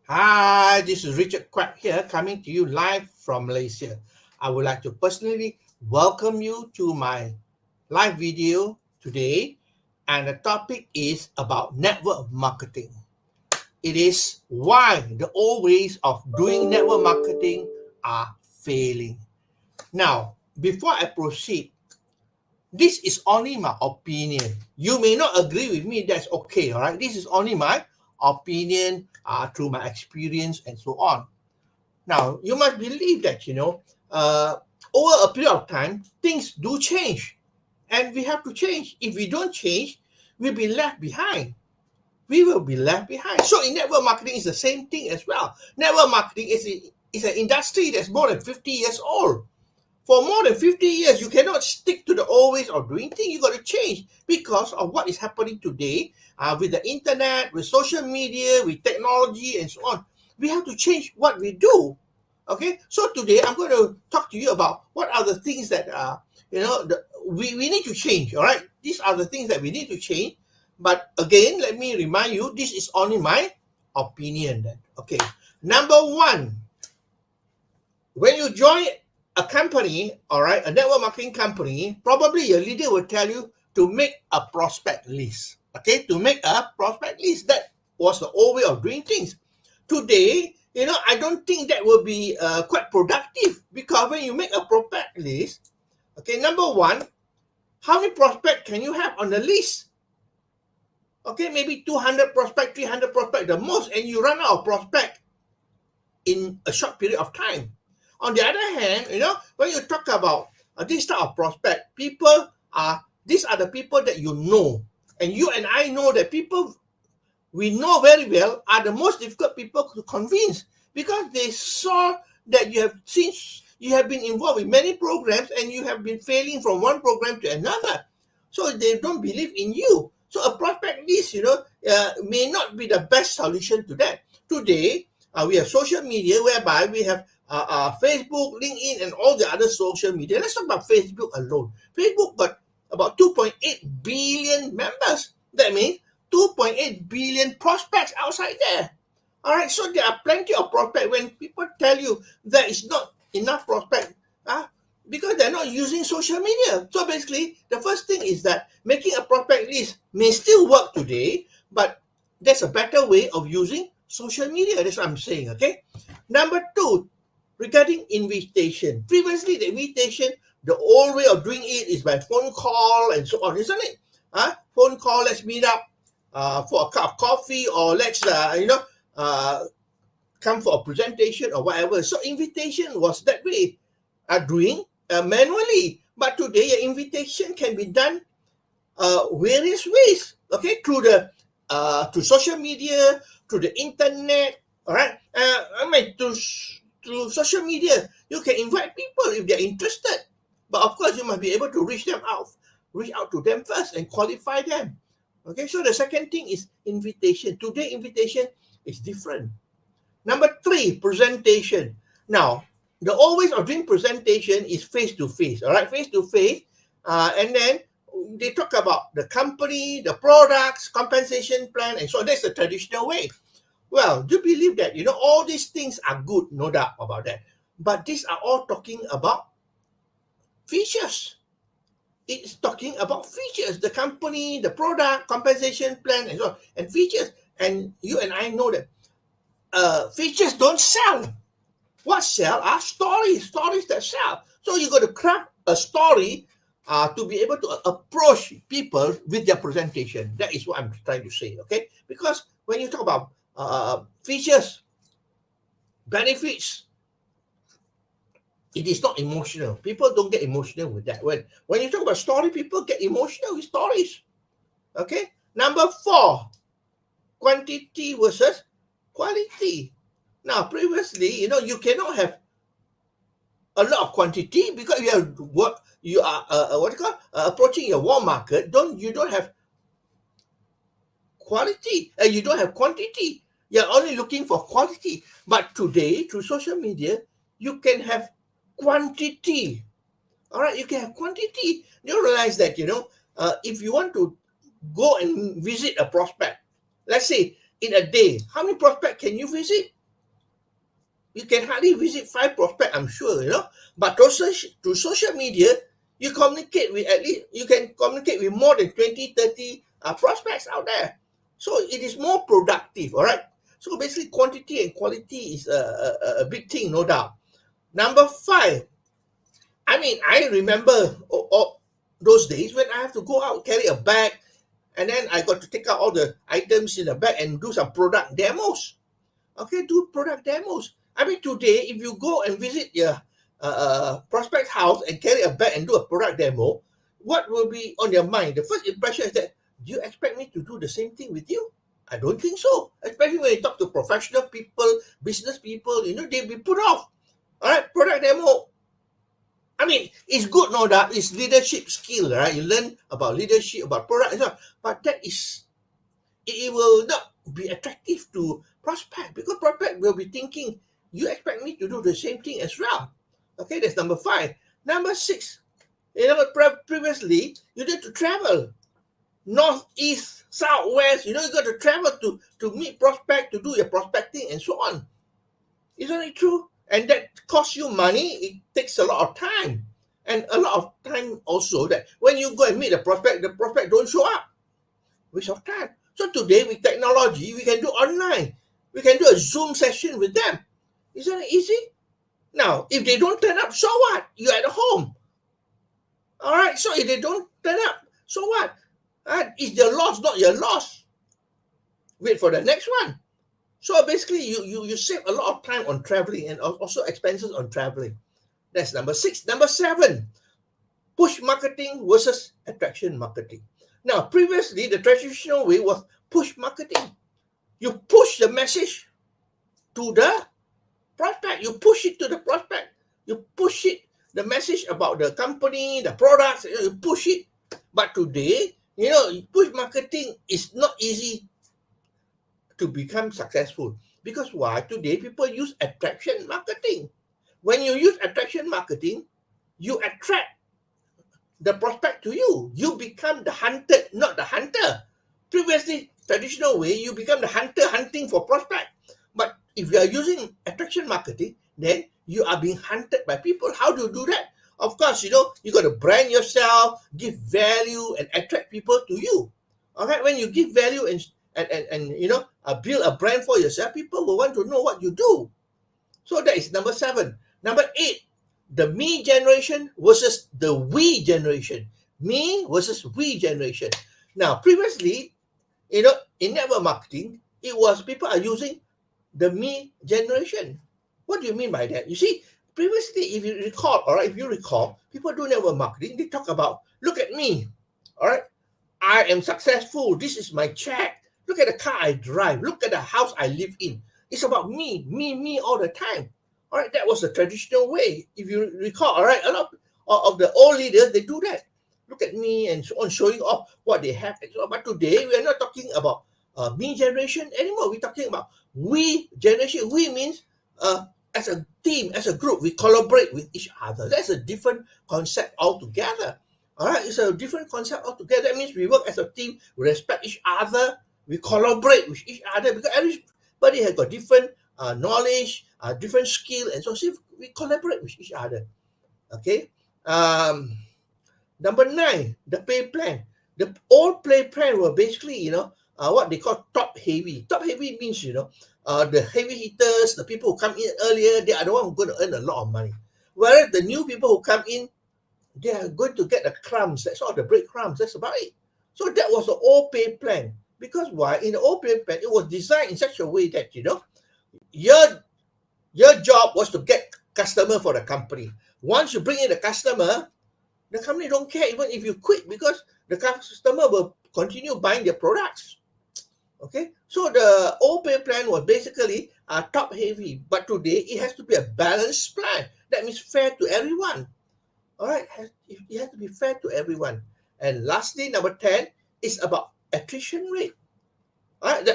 Hi, this is Richard Quack here, coming to you live from Malaysia. I would like to personally welcome you to my live video today, and the topic is about network marketing. It is why the old ways of doing network marketing are failing. Now, before I proceed, this is only my opinion. You may not agree with me, that's okay, all right? This is only my opinion through my experience and so on. Now, you must believe that, over a period of time, things do change and we have to change. If we don't change, we'll be left behind. We will be left behind. So, in network marketing, is the same thing as well. Network marketing is an industry that's more than 50 years old. For more than 50 years, you cannot stick to the old ways of doing things. You got to change because of what is happening today with the internet, with social media, with technology, and so on. We have to change what we do. Okay, so today I'm going to talk to you about what are the things that we need to change. All right, these are the things that we need to change. But again, let me remind you, this is only my opinion. Then, okay, number one, when you join a company, all right, a network marketing company, probably your leader will tell you to make a prospect list. Okay, to make a prospect list. That was the old way of doing things. Today, I don't think that will be quite productive because when you make a prospect list, okay, number one, how many prospects can you have on the list? Okay, maybe 200 prospect, 300 prospect the most, and you run out of prospect in a short period of time. On the other hand, when you talk about this type of prospect, these are the people that you know. And you and I know that people we know very well are the most difficult people to convince because they saw that you have been involved in many programs and you have been failing from one program to another. So they don't believe in you. So a prospect list, may not be the best solution to that. Today, we have social media whereby we have Facebook, LinkedIn, and all the other social media. Let's talk about Facebook alone. Facebook got about 2.8 billion members. That means 2.8 billion prospects outside there. All right, so there are plenty of prospects. When people tell you there is not enough prospect, because they're not using social media. So basically, the first thing is that making a prospect list may still work today, but there's a better way of using social media. That's what I'm saying, okay? Number two, regarding invitation. Previously, the invitation, the old way of doing it is by phone call and so on, isn't it? Phone call, let's meet up for a cup of coffee, or let's, come for a presentation or whatever. So invitation was that way, doing manually. But today, your invitation can be done various ways. Okay, through social media, through the internet. All right. Through social media, you can invite people if they're interested. But of course, you must be able to reach out to them first and qualify them. Okay. So the second thing is invitation. Today, invitation is different. Number three, presentation. Now, the always of doing presentation is face to face. All right, face to face, and then they talk about the company, the products, compensation plan, and so on. That's the traditional way. Well, do you believe that all these things are good? No doubt about that. But these are all talking about features. It's talking about features, the company, the product, compensation plan, and so on, and features. And you and I know that features don't sell. What sell are stories that sell. So you got to craft a story to be able to approach people with their presentation. That is what I'm trying to say, okay? Because when you talk about features, benefits, it is not emotional. People don't get emotional with that. When you talk about story, people get emotional with stories, okay? Number four, quantity versus quality. Now, previously, you cannot have a lot of quantity because you are what you call approaching your warm market. You don't have quality and you don't have quantity. You're only looking for quality. But today, through social media, you can have quantity. All right, you can have quantity. You realize that if you want to go and visit a prospect, let's say in a day, how many prospect can you visit? you can hardly visit 5 prospects, I'm sure, But through social media, you communicate with you can communicate with more than 20, 30 prospects out there. So it is more productive, all right? So basically, quantity and quality is a big thing, no doubt. Number 5, I remember those days when I have to go out, carry a bag, and then I got to take out all the items in the bag and do some product demos. Okay, do product demos. Today, if you go and visit your prospect house and carry a bag and do a product demo, what will be on your mind? The first impression is that, do you expect me to do the same thing with you? I don't think so. Especially when you talk to professional people, business people, they'll be put off. All right, product demo. It's good, no doubt. It's leadership skill, right? You learn about leadership, about product, and so on. But it will not be attractive to prospect, because prospect will be thinking, you expect me to do the same thing as well. Okay, that's number 5. Number 6, previously you need to travel north, east, south, west. You got to travel to meet prospect, to do your prospecting and so on. Isn't it true? And that costs you money. It takes a lot of time, and a lot of time also that when you go and meet the prospect don't show up. Waste of time. So today with technology, we can do online. We can do a Zoom session with them. Isn't it easy? Now, if they don't turn up, so what? You're at home. All right. So if they don't turn up, so what? It's their loss, not your loss. Wait for the next one. So basically, you save a lot of time on traveling and also expenses on traveling. That's number 6. Number 7, push marketing versus attraction marketing. Now, previously, the traditional way was push marketing. You push the message to the prospect. You push it to the prospect. You push it, the message about the company, the products, you push it. But today, push marketing is not easy to become successful. Because why? Today, people use attraction marketing. When you use attraction marketing, you attract the prospect to you. You become the hunted, not the hunter. Previously, traditional way, you become the hunter hunting for prospect. But if you are using attraction marketing, then you are being hunted by people. How do you do that? Of course, you got to brand yourself, give value, and attract people to you. All right, when you give value and build a brand for yourself, people will want to know what you do. So that is number 7. Number 8, the me generation versus the we generation. Me versus we generation. Now, previously, in network marketing, it was people are using the me generation. What do you mean by that? You see, previously, if you recall, people do network marketing, they talk about, look at me, all right? I am successful. This is my check. Look at the car I drive. Look at the house I live in. It's about me all the time. All right, that was the traditional way. If you recall, all right, a lot of the old leaders, they do that. Look at me and so on, showing off what they have. But today, we are not talking about me generation anymore. We're talking about we generation. We means as a team, as a group, we collaborate with each other. That's a different concept altogether. All right, it's a different concept altogether. That means we work as a team, we respect each other, we collaborate with each other, because everybody has got different knowledge, different skill, and so we collaborate with each other. Okay. Number 9, the pay plan. The old pay plan were basically, what they call top heavy. Top heavy means, the heavy hitters, the people who come in earlier, they are the one who are going to earn a lot of money. Whereas the new people who come in, they are going to get the crumbs. That's all, the breadcrumbs. That's about it. So that was the old pay plan. Because why? In the old pay plan, it was designed in such a way that, your job was to get customer for the company. Once you bring in the customer, the company don't care even if you quit, because the customer will continue buying their products. Okay, so the old pay plan was basically top heavy, but today it has to be a balanced plan. That means fair to everyone. All right, it has to be fair to everyone. And lastly, number 10 is about attrition rate. All right,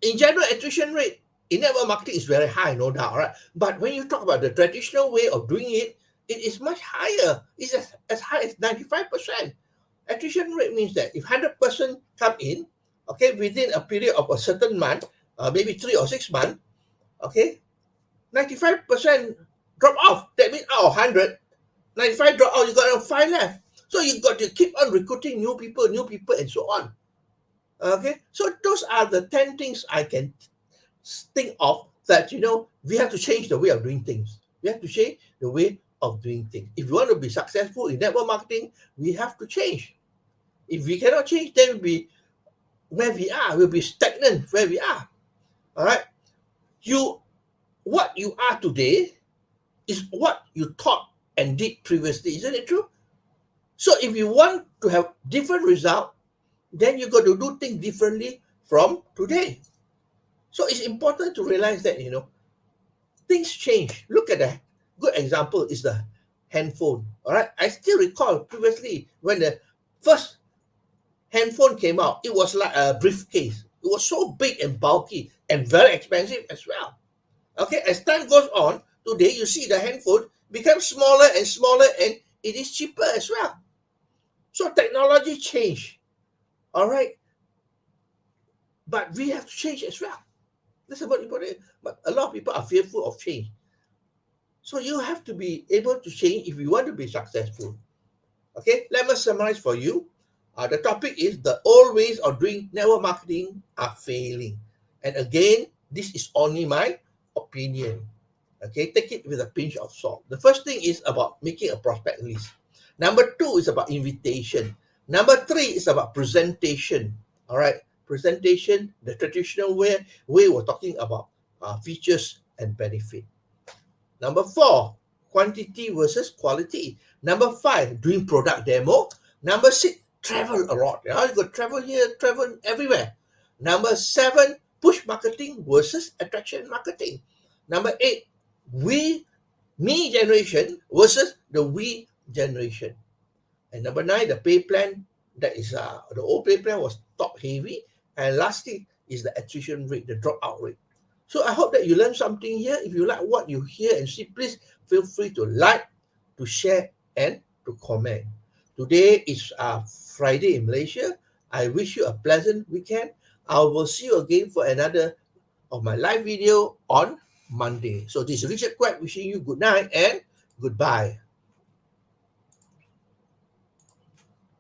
in general, attrition rate in network marketing is very high, no doubt. Right, but when you talk about the traditional way of doing it, it is much higher. It's as high as 95%. Attrition rate means that if 100% come in, okay, within a period of a certain month, maybe 3 or 6 months, okay, 95% drop off. That means out of 100, 95 drop out, you got 5 left. So you got to keep on recruiting new people, and so on. Okay, so those are the 10 things I can think of that, we have to change the way of doing things. We have to change the way of doing things. If you want to be successful in network marketing, we have to change. If we cannot change, then we'll be where we are. We'll be stagnant where we are. All right. What you are today is what you thought and did previously. Isn't it true? So if you want to have different result, then you got to do things differently from today. So it's important to realize that, things change. Look at the good example is the handphone. All right. I still recall previously when the first handphone came out, it was like a briefcase. It was so big and bulky and very expensive as well. Okay, as time goes on, today you see the handphone become smaller and smaller, and it is cheaper as well. So technology change. All right. But we have to change as well. That's about important. But a lot of people are fearful of change. So you have to be able to change if you want to be successful. Okay, let me summarize for you. The topic is the old ways of doing network marketing are failing. And again, this is only my opinion. Okay, take it with a pinch of salt. The first thing is about making a prospect list. Number 2 is about invitation. Number 3 is about presentation. All right, presentation, the traditional way we're talking about features and benefit. Number 4, quantity versus quality. Number 5, doing product demo. Number 6, travel a lot. You got travel here, travel everywhere. Number 7, push marketing versus attraction marketing. Number 8, me generation versus the we generation. And number 9, the pay plan. That is the old pay plan was top heavy. And lastly is the attrition rate, the dropout rate. So I hope that you learned something here. If you like what you hear and see, please feel free to like, to share, and to comment. Today is Friday in Malaysia. I wish you a pleasant weekend. I will see you again for another of my live video on Monday. So this is Richard Quack wishing you good night and goodbye.